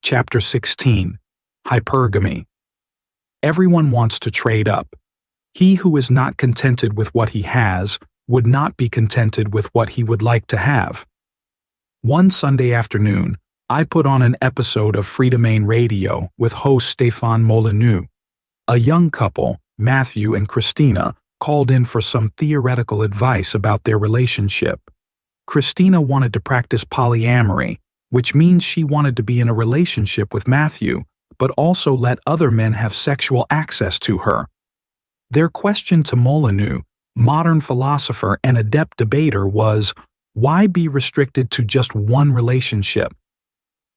Chapter 16. Hypergamy. Everyone wants to trade up. He who is not contented with what he has would not be contented with what he would like to have. One Sunday afternoon, I put on an episode of Free Domain Radio with host Stéphane Molyneux. A young couple, Matthew and Christina, called in for some theoretical advice about their relationship. Christina wanted to practice polyamory, which means she wanted to be in a relationship with Matthew, but also let other men have sexual access to her. Their question to Molyneux, modern philosopher and adept debater, was, why be restricted to just one relationship?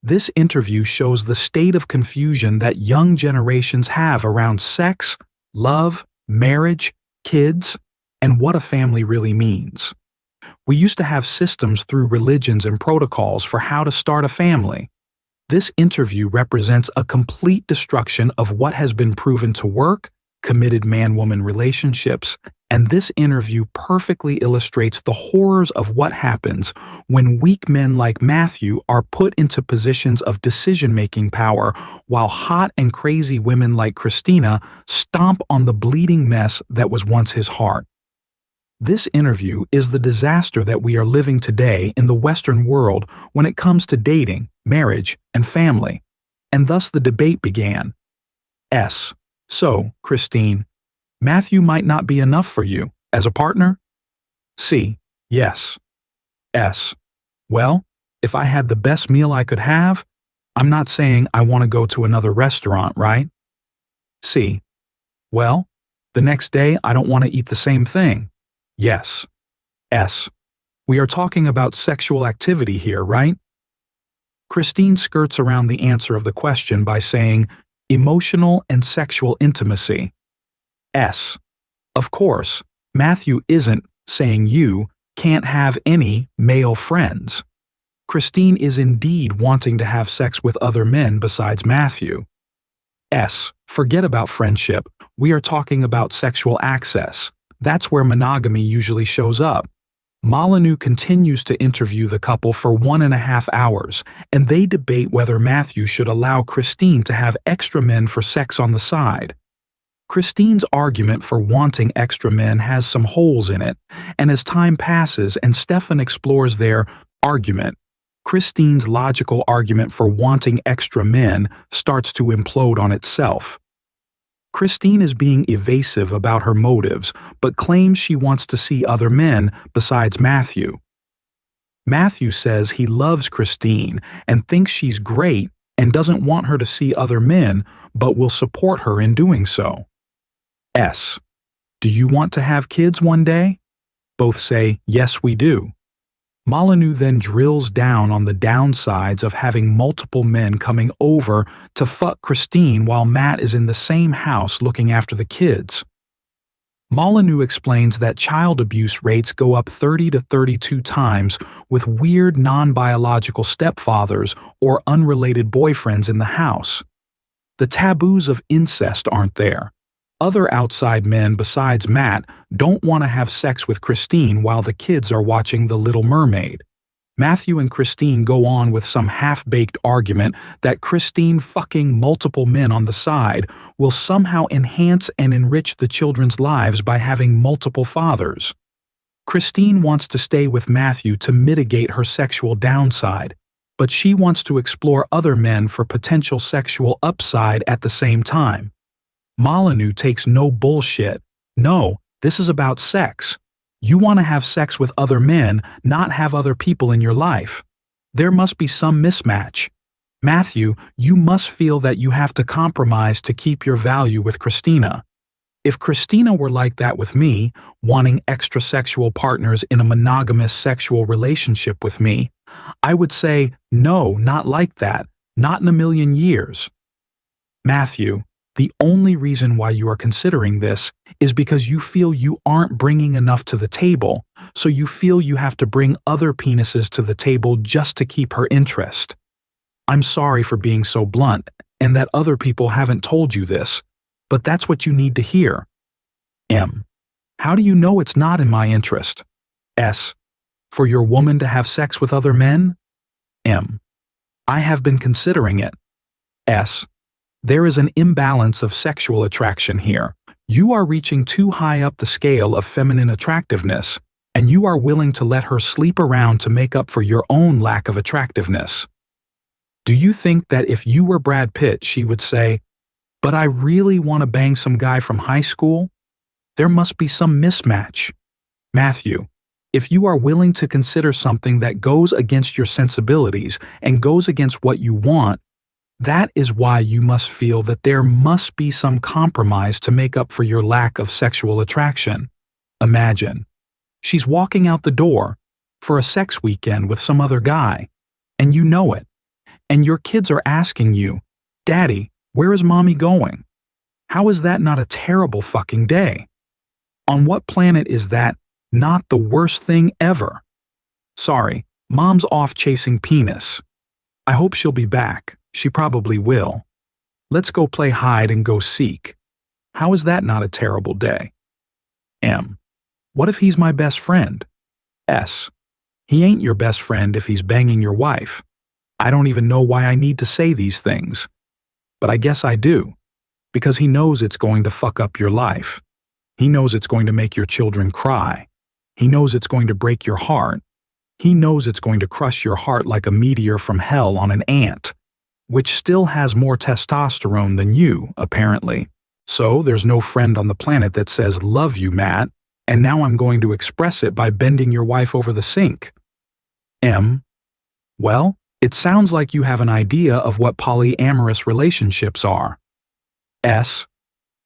This interview shows the state of confusion that young generations have around sex, love, marriage, kids, and what a family really means. We used to have systems through religions and protocols for how to start a family. This interview represents a complete destruction of what has been proven to work, committed man-woman relationships, and this interview perfectly illustrates the horrors of what happens when weak men like Matthew are put into positions of decision-making power while hot and crazy women like Christina stomp on the bleeding mess that was once his heart. This interview is the disaster that we are living today in the Western world when it comes to dating, marriage, and family, and thus the debate began. So, Christine, Matthew might not be enough for you as a partner? C. Yes. S. Well, if I had the best meal I could have, I'm not saying I want to go to another restaurant, right? C. Well, the next day I don't want to eat the same thing. Yes. S. We are talking about sexual activity here, right? Christine skirts around the answer of the question by saying, emotional and sexual intimacy. S. Of course, Matthew isn't saying you can't have any male friends. Christine is indeed wanting to have sex with other men besides Matthew. S. Forget about friendship. We are talking about sexual access. That's where monogamy usually shows up. Molyneux continues to interview the couple for 1.5 hours, and they debate whether Matthew should allow Christine to have extra men for sex on the side. Christine's argument for wanting extra men has some holes in it, and as time passes and Stefan explores their argument, Christine's logical argument for wanting extra men starts to implode on itself. Christine is being evasive about her motives, but claims she wants to see other men besides Matthew. Matthew says he loves Christine and thinks she's great and doesn't want her to see other men, but will support her in doing so. S. Do you want to have kids one day? Both say, yes, we do. Molyneux then drills down on the downsides of having multiple men coming over to fuck Christine while Matt is in the same house looking after the kids. Molyneux explains that child abuse rates go up 30 to 32 times with weird non-biological stepfathers or unrelated boyfriends in the house. The taboos of incest aren't there. Other outside men besides Matt don't want to have sex with Christine while the kids are watching The Little Mermaid. Matthew and Christine go on with some half-baked argument that Christine fucking multiple men on the side will somehow enhance and enrich the children's lives by having multiple fathers. Christine wants to stay with Matthew to mitigate her sexual downside, but she wants to explore other men for potential sexual upside at the same time. Molyneux takes no bullshit. No, this is about sex. You want to have sex with other men, not have other people in your life. There must be some mismatch. Matthew, you must feel that you have to compromise to keep your value with Christina. If Christina were like that with me, wanting extra sexual partners in a monogamous sexual relationship with me, I would say, no, not like that, not in a million years. Matthew, the only reason why you are considering this is because you feel you aren't bringing enough to the table, so you feel you have to bring other penises to the table just to keep her interest. I'm sorry for being so blunt, and that other people haven't told you this, but that's what you need to hear. M. How do you know it's not in my interest? S. For your woman to have sex with other men? M. I have been considering it. S. There is an imbalance of sexual attraction here. You are reaching too high up the scale of feminine attractiveness, and you are willing to let her sleep around to make up for your own lack of attractiveness. Do you think that if you were Brad Pitt, she would say, "But I really want to bang some guy from high school"? There must be some mismatch. Matthew, if you are willing to consider something that goes against your sensibilities and goes against what you want, that is why you must feel that there must be some compromise to make up for your lack of sexual attraction. Imagine, she's walking out the door for a sex weekend with some other guy, and you know it, and your kids are asking you, "Daddy, where is mommy going?" How is that not a terrible fucking day? On what planet is that not the worst thing ever? Sorry, mom's off chasing penis. I hope she'll be back. She probably will. Let's go play hide and go seek. How is that not a terrible day? M. What if he's my best friend? S. He ain't your best friend if he's banging your wife. I don't even know why I need to say these things. But I guess I do. Because he knows it's going to fuck up your life. He knows it's going to make your children cry. He knows it's going to break your heart. He knows it's going to crush your heart like a meteor from hell on an ant, which still has more testosterone than you, apparently. So there's no friend on the planet that says, "Love you, Matt," and now I'm going to express it by bending your wife over the sink. M. Well, it sounds like you have an idea of what polyamorous relationships are. S.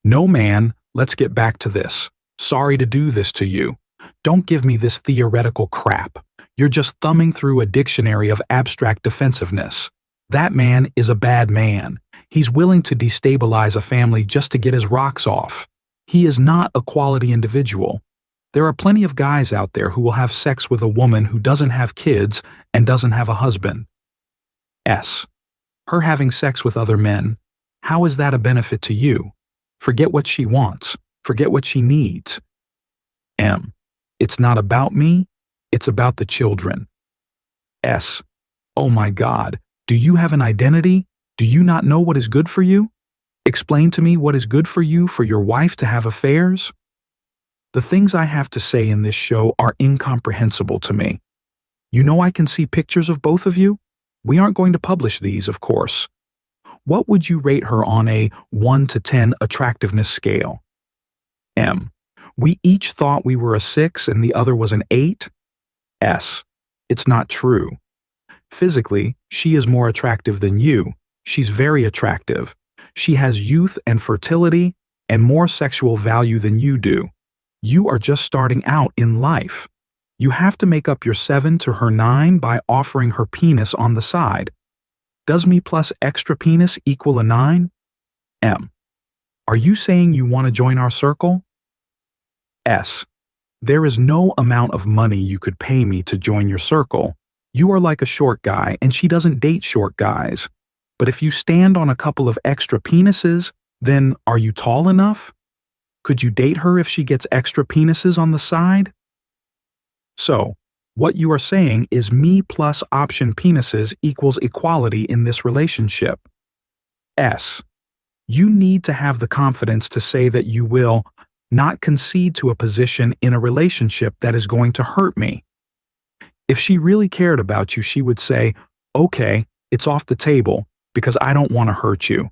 No, man, let's get back to this. Sorry to do this to you. Don't give me this theoretical crap. You're just thumbing through a dictionary of abstract defensiveness. That man is a bad man. He's willing to destabilize a family just to get his rocks off. He is not a quality individual. There are plenty of guys out there who will have sex with a woman who doesn't have kids and doesn't have a husband. S. Her having sex with other men, how is that a benefit to you? Forget what she wants. Forget what she needs. M. It's not about me. It's about the children. S. Oh my God. Do you have an identity? Do you not know what is good for you? Explain to me what is good for you for your wife to have affairs? The things I have to say in this show are incomprehensible to me. You know I can see pictures of both of you? We aren't going to publish these, of course. What would you rate her on a 1 to 10 attractiveness scale? M. We each thought we were a 6 and the other was an 8? S. It's not true. Physically, she is more attractive than you. She's very attractive. She has youth and fertility and more sexual value than you do. You are just starting out in life. You have to make up your 7 to her 9 by offering her penis on the side. Does me plus extra penis equal a 9? M. Are you saying you want to join our circle? S. There is no amount of money you could pay me to join your circle. You are like a short guy, and she doesn't date short guys. But if you stand on a couple of extra penises, then are you tall enough? Could you date her if she gets extra penises on the side? So, what you are saying is me plus option penises equals equality in this relationship. S. You need to have the confidence to say that you will not concede to a position in a relationship that is going to hurt me. If she really cared about you, she would say, "Okay, it's off the table because I don't want to hurt you."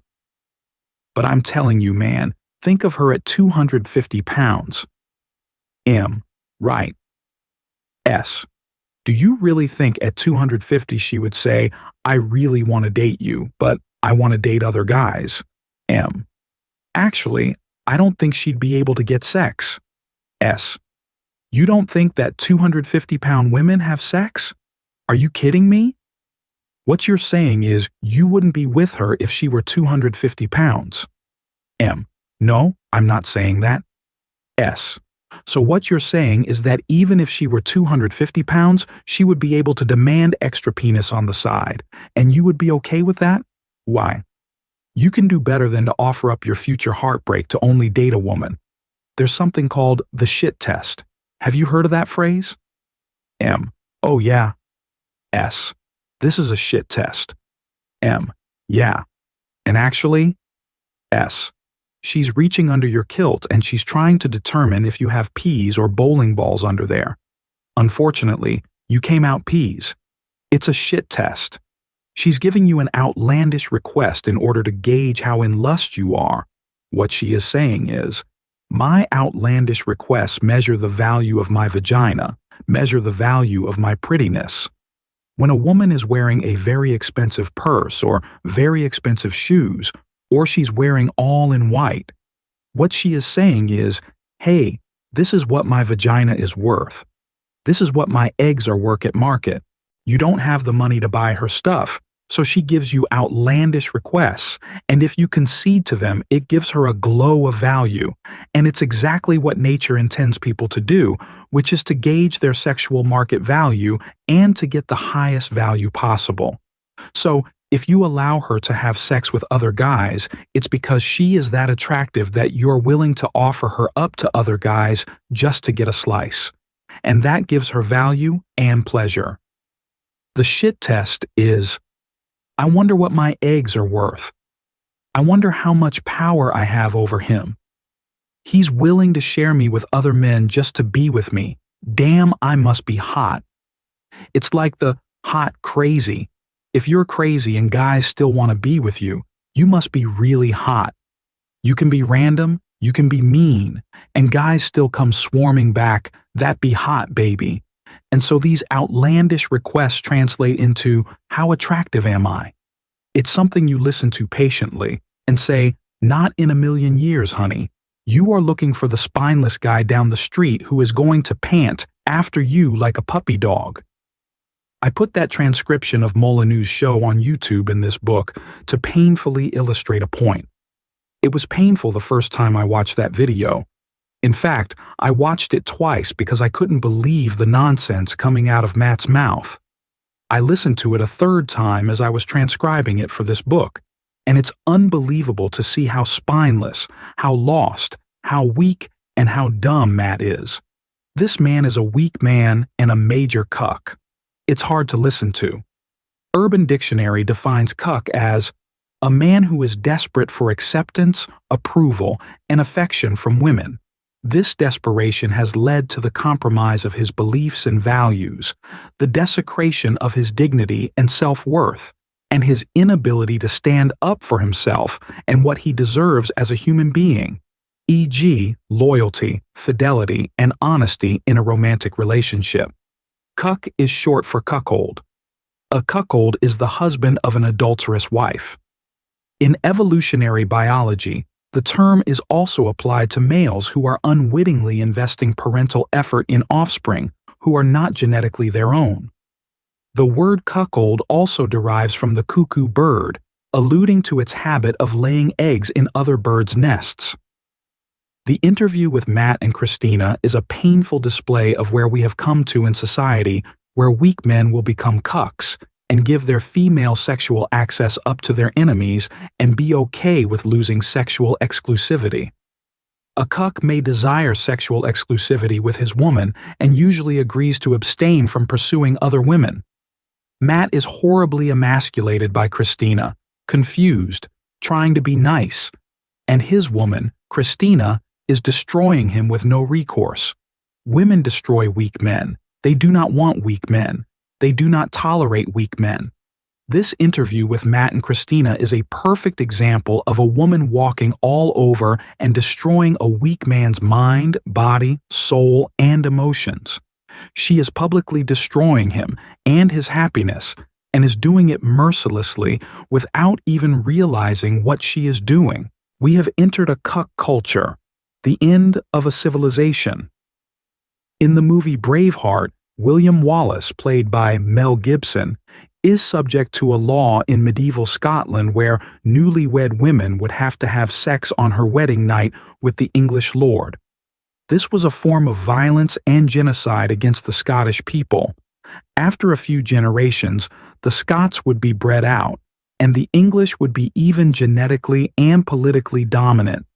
But I'm telling you, man, think of her at 250 pounds. M. Right. S. Do you really think at 250 she would say, "I really want to date you, but I want to date other guys"? M. Actually, I don't think she'd be able to get sex. S. You don't think that 250-pound women have sex? Are you kidding me? What you're saying is you wouldn't be with her if she were 250 pounds. M. No, I'm not saying that. S. So what you're saying is that even if she were 250 pounds, she would be able to demand extra penis on the side, and you would be okay with that? Why? You can do better than to offer up your future heartbreak to only date a woman. There's something called the shit test. Have you heard of that phrase? M. Oh yeah. S. This is a shit test. M. Yeah. And actually, S. She's reaching under your kilt and she's trying to determine if you have peas or bowling balls under there. Unfortunately, you came out peas. It's a shit test. She's giving you an outlandish request in order to gauge how in lust you are. What she is saying is, my outlandish requests measure the value of my vagina, measure the value of my prettiness. When a woman is wearing a very expensive purse or very expensive shoes, or she's wearing all in white, what she is saying is, hey, this is what my vagina is worth. This is what my eggs are worth at market. You don't have the money to buy her stuff, so she gives you outlandish requests, and if you concede to them, it gives her a glow of value, and it's exactly what nature intends people to do, which is to gauge their sexual market value and to get the highest value possible. So, if you allow her to have sex with other guys, it's because she is that attractive that you're willing to offer her up to other guys just to get a slice. And that gives her value and pleasure. The shit test is, I wonder what my eggs are worth. I wonder how much power I have over him. He's willing to share me with other men just to be with me. Damn, I must be hot. It's like the hot crazy. If you're crazy and guys still want to be with you, you must be really hot. You can be random, you can be mean, and guys still come swarming back, that be hot, baby. And so these outlandish requests translate into, how attractive am I? It's something you listen to patiently and say, not in a million years, honey. You are looking for the spineless guy down the street who is going to pant after you like a puppy dog. I put that transcription of Molyneux's show on YouTube in this book to painfully illustrate a point. It was painful the first time I watched that video. In fact, I watched it twice because I couldn't believe the nonsense coming out of Matt's mouth. I listened to it a third time as I was transcribing it for this book, and it's unbelievable to see how spineless, how lost, how weak, and how dumb Matt is. This man is a weak man and a major cuck. It's hard to listen to. Urban Dictionary defines cuck as a man who is desperate for acceptance, approval, and affection from women. This desperation has led to the compromise of his beliefs and values, the desecration of his dignity and self-worth, and his inability to stand up for himself and what he deserves as a human being, e.g., loyalty, fidelity, and honesty in a romantic relationship. Cuck is short for cuckold. A cuckold is the husband of an adulterous wife. In evolutionary biology, the term is also applied to males who are unwittingly investing parental effort in offspring who are not genetically their own. The word cuckold also derives from the cuckoo bird, alluding to its habit of laying eggs in other birds' nests. The interview with Matt and Christina is a painful display of where we have come to in society, where weak men will become cucks and give their female sexual access up to their enemies and be okay with losing sexual exclusivity. A cuck may desire sexual exclusivity with his woman and usually agrees to abstain from pursuing other women. Matt is horribly emasculated by Christina, confused, trying to be nice, and his woman, Christina, is destroying him with no recourse. Women destroy weak men. They do not want weak men. They do not tolerate weak men. This interview with Matt and Christina is a perfect example of a woman walking all over and destroying a weak man's mind, body, soul, and emotions. She is publicly destroying him and his happiness, and is doing it mercilessly without even realizing what she is doing. We have entered a cuck culture, the end of a civilization. In the movie Braveheart, William Wallace, played by Mel Gibson, is subject to a law in medieval Scotland where newlywed women would have to have sex on her wedding night with the English lord. This was a form of violence and genocide against the Scottish people. After a few generations, the Scots would be bred out, and the English would be even genetically and politically dominant,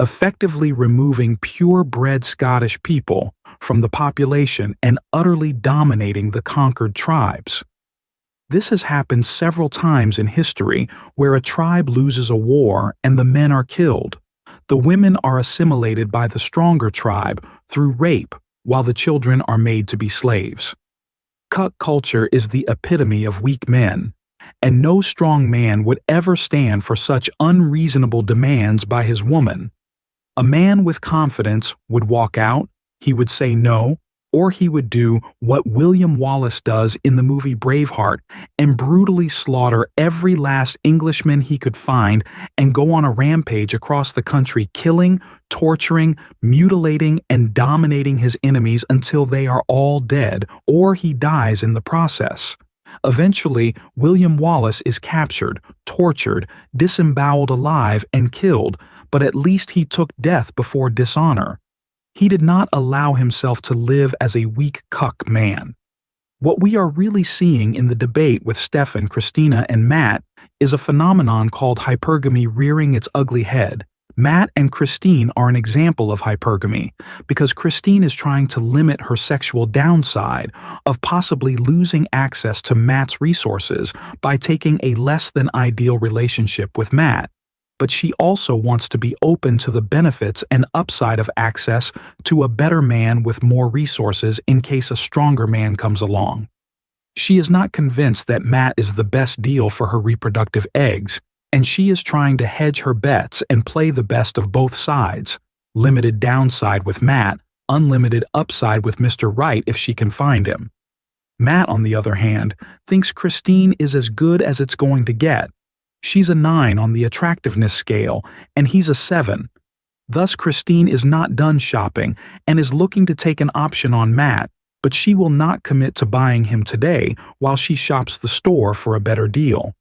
effectively removing pure-bred Scottish people from the population and utterly dominating the conquered tribes. This has happened several times in history where a tribe loses a war and the men are killed. The women are assimilated by the stronger tribe through rape, while the children are made to be slaves. Cuck culture is the epitome of weak men, and no strong man would ever stand for such unreasonable demands by his woman. A man with confidence would walk out, he would say no, or he would do what William Wallace does in the movie Braveheart and brutally slaughter every last Englishman he could find and go on a rampage across the country, killing, torturing, mutilating, and dominating his enemies until they are all dead, or he dies in the process. Eventually, William Wallace is captured, tortured, disemboweled alive, and killed, but at least he took death before dishonor. He did not allow himself to live as a weak cuck man. What we are really seeing in the debate with Stefan, Christina, and Matt is a phenomenon called hypergamy rearing its ugly head. Matt and Christine are an example of hypergamy because Christine is trying to limit her sexual downside of possibly losing access to Matt's resources by taking a less than ideal relationship with Matt. But she also wants to be open to the benefits and upside of access to a better man with more resources in case a stronger man comes along. She is not convinced that Matt is the best deal for her reproductive eggs, and she is trying to hedge her bets and play the best of both sides, limited downside with Matt, unlimited upside with Mr. Right if she can find him. Matt, on the other hand, thinks Christine is as good as it's going to get. She's a 9 on the attractiveness scale, and he's a 7. Thus, Christine is not done shopping and is looking to take an option on Matt, but she will not commit to buying him today while she shops the store for a better deal.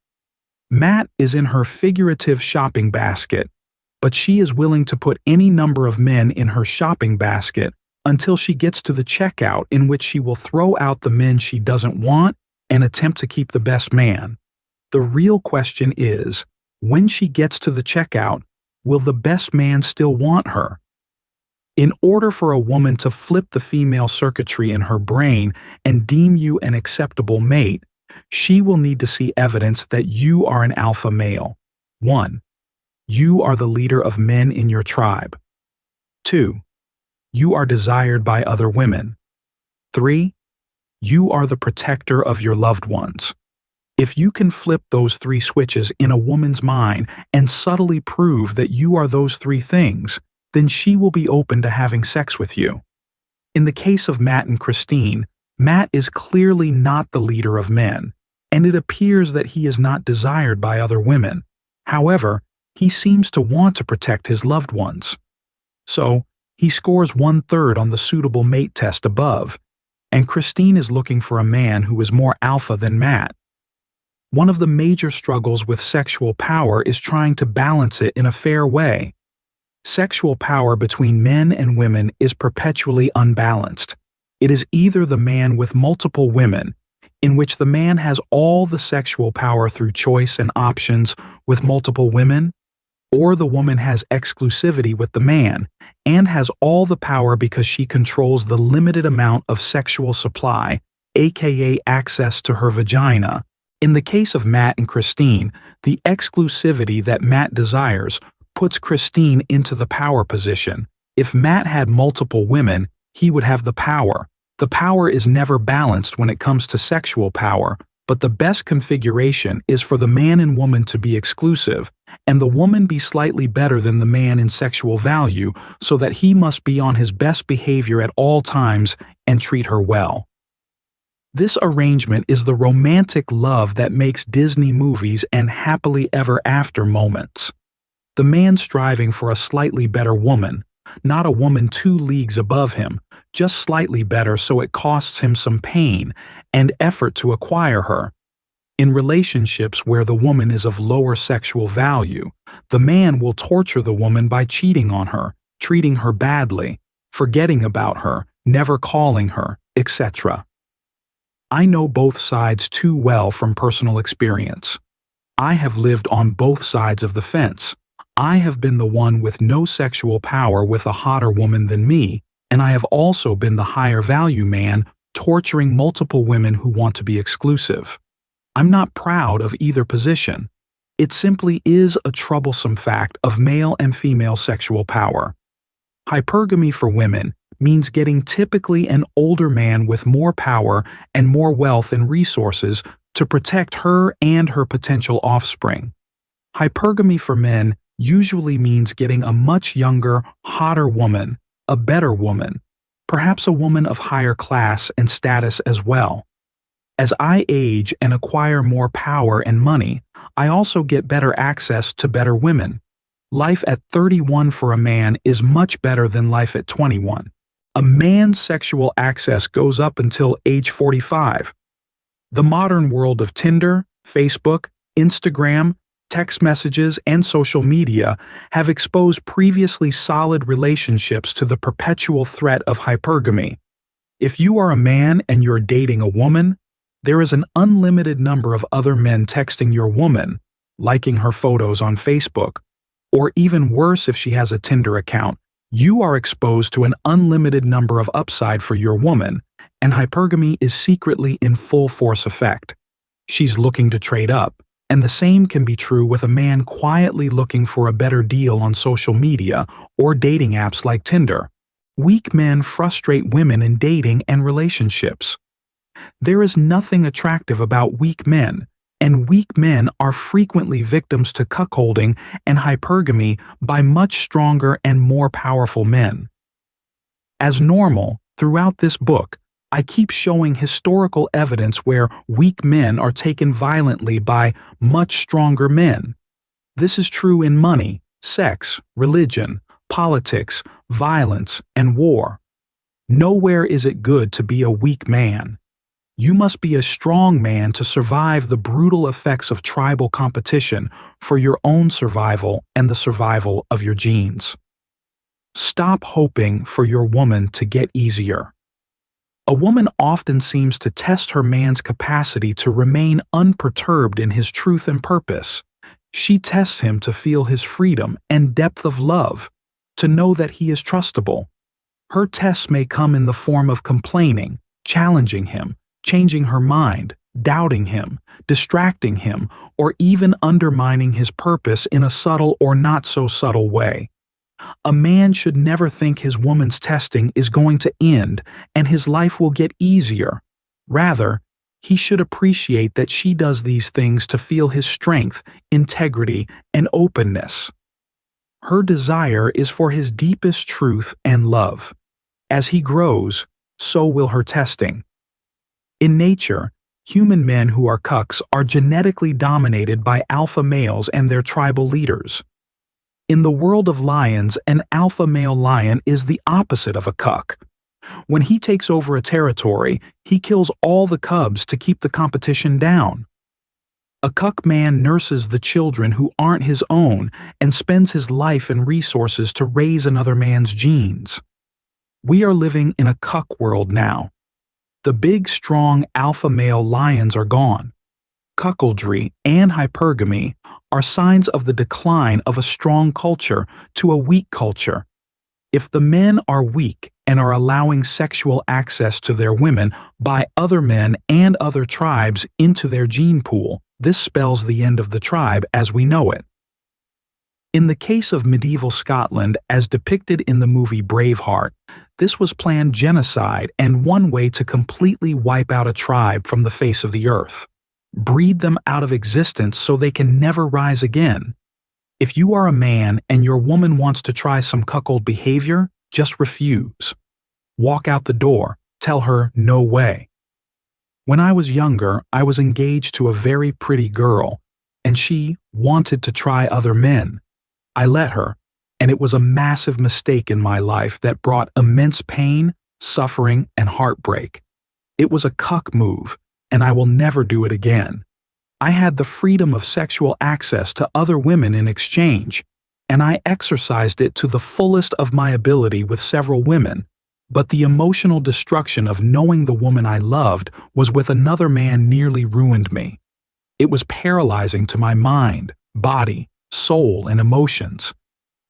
Matt is in her figurative shopping basket, but she is willing to put any number of men in her shopping basket until she gets to the checkout, in which she will throw out the men she doesn't want and attempt to keep the best man. The real question is, when she gets to the checkout, will the best man still want her? In order for a woman to flip the female circuitry in her brain and deem you an acceptable mate, she will need to see evidence that you are an alpha male. 1. You are the leader of men in your tribe. 2. You are desired by other women. 3. You are the protector of your loved ones. If you can flip those 3 switches in a woman's mind and subtly prove that you are those 3 things, then she will be open to having sex with you. In the case of Matt and Christine, Matt is clearly not the leader of men, and it appears that he is not desired by other women. However, he seems to want to protect his loved ones. So, he scores 1/3 on the suitable mate test above, and Christine is looking for a man who is more alpha than Matt. One of the major struggles with sexual power is trying to balance it in a fair way. Sexual power between men and women is perpetually unbalanced. It is either the man with multiple women, in which the man has all the sexual power through choice and options with multiple women, or the woman has exclusivity with the man and has all the power because she controls the limited amount of sexual supply, aka access to her vagina. In the case of Matt and Christine, the exclusivity that Matt desires puts Christine into the power position. If Matt had multiple women, he would have the power. The power is never balanced when it comes to sexual power, but the best configuration is for the man and woman to be exclusive, and the woman be slightly better than the man in sexual value, so that he must be on his best behavior at all times and treat her well. This arrangement is the romantic love that makes Disney movies and happily ever after moments. The man striving for a slightly better woman, not a woman 2 leagues above him, just slightly better so it costs him some pain and effort to acquire her. In relationships where the woman is of lower sexual value, the man will torture the woman by cheating on her, treating her badly, forgetting about her, never calling her, etc. I know both sides too well from personal experience. I have lived on both sides of the fence. I have been the one with no sexual power with a hotter woman than me, and I have also been the higher value man torturing multiple women who want to be exclusive. I'm not proud of either position. It simply is a troublesome fact of male and female sexual power. Hypergamy for women means getting typically an older man with more power and more wealth and resources to protect her and her potential offspring. Hypergamy for men usually means getting a much younger, hotter woman, a better woman, perhaps a woman of higher class and status as well. As I age and acquire more power and money, I also get better access to better women. Life at 31 for a man is much better than life at 21. A man's sexual access goes up until age 45. The modern world of Tinder, Facebook, Instagram, text messages, and social media have exposed previously solid relationships to the perpetual threat of hypergamy. If you are a man and you're dating a woman, there is an unlimited number of other men texting your woman, liking her photos on Facebook, or even worse if she has a Tinder account. You are exposed to an unlimited number of upside for your woman, and hypergamy is secretly in full force effect. She's looking to trade up, and the same can be true with a man quietly looking for a better deal on social media or dating apps like Tinder. Weak men frustrate women in dating and relationships. There is nothing attractive about weak men, and weak men are frequently victims to cuckolding and hypergamy by much stronger and more powerful men. As normal, throughout this book, I keep showing historical evidence where weak men are taken violently by much stronger men. This is true in money, sex, religion, politics, violence, and war. Nowhere is it good to be a weak man. You must be a strong man to survive the brutal effects of tribal competition for your own survival and the survival of your genes. Stop hoping for your woman to get easier. A woman often seems to test her man's capacity to remain unperturbed in his truth and purpose. She tests him to feel his freedom and depth of love, to know that he is trustable. Her tests may come in the form of complaining, challenging him, changing her mind, doubting him, distracting him, or even undermining his purpose in a subtle or not so subtle way. A man should never think his woman's testing is going to end and his life will get easier. Rather, he should appreciate that she does these things to feel his strength, integrity, and openness. Her desire is for his deepest truth and love. As he grows, so will her testing. In nature, human men who are cucks are genetically dominated by alpha males and their tribal leaders. In the world of lions, an alpha male lion is the opposite of a cuck. When he takes over a territory, he kills all the cubs to keep the competition down. A cuck man nurses the children who aren't his own and spends his life and resources to raise another man's genes. We are living in a cuck world now. The big, strong alpha male lions are gone. Cuckoldry and hypergamy are signs of the decline of a strong culture to a weak culture. If the men are weak and are allowing sexual access to their women by other men and other tribes into their gene pool, this spells the end of the tribe as we know it. In the case of medieval Scotland, as depicted in the movie Braveheart, this was planned genocide and one way to completely wipe out a tribe from the face of the earth. Breed them out of existence so they can never rise again. If you are a man and your woman wants to try some cuckold behavior, just refuse. Walk out the door, tell her no way. When I was younger, I was engaged to a very pretty girl, and she wanted to try other men. I let her, and it was a massive mistake in my life that brought immense pain, suffering, and heartbreak. It was a cuck move, and I will never do it again. I had the freedom of sexual access to other women in exchange, and I exercised it to the fullest of my ability with several women, but the emotional destruction of knowing the woman I loved was with another man nearly ruined me. It was paralyzing to my mind, body, soul, and emotions.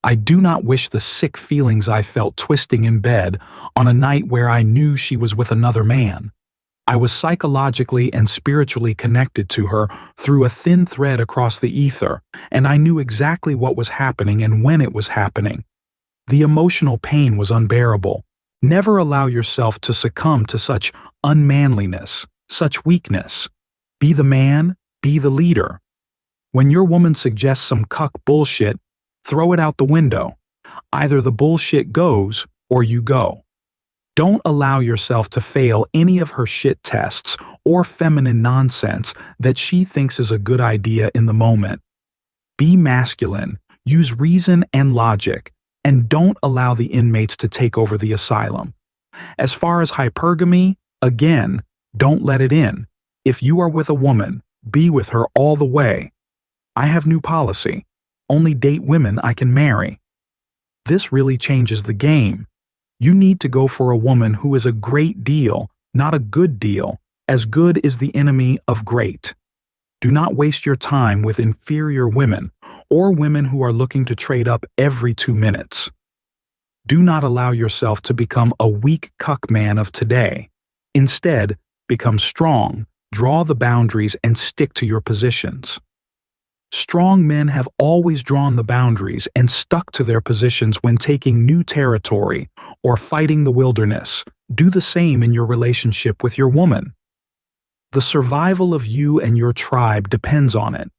I do not wish the sick feelings I felt twisting in bed on a night where I knew she was with another man. I was psychologically and spiritually connected to her through a thin thread across the ether, and I knew exactly what was happening and when it was happening. The emotional pain was unbearable. Never allow yourself to succumb to such unmanliness, such weakness. Be the man, be the leader. When your woman suggests some cuck bullshit, throw it out the window. Either the bullshit goes or you go. Don't allow yourself to fail any of her shit tests or feminine nonsense that she thinks is a good idea in the moment. Be masculine, use reason and logic, and don't allow the inmates to take over the asylum. As far as hypergamy, again, don't let it in. If you are with a woman, be with her all the way. I have new policy. Only date women I can marry. This really changes the game. You need to go for a woman who is a great deal, not a good deal, as good is the enemy of great. Do not waste your time with inferior women or women who are looking to trade up every 2 minutes. Do not allow yourself to become a weak cuck man of today. Instead, become strong, draw the boundaries, and stick to your positions. Strong men have always drawn the boundaries and stuck to their positions when taking new territory or fighting the wilderness. Do the same in your relationship with your woman. The survival of you and your tribe depends on it.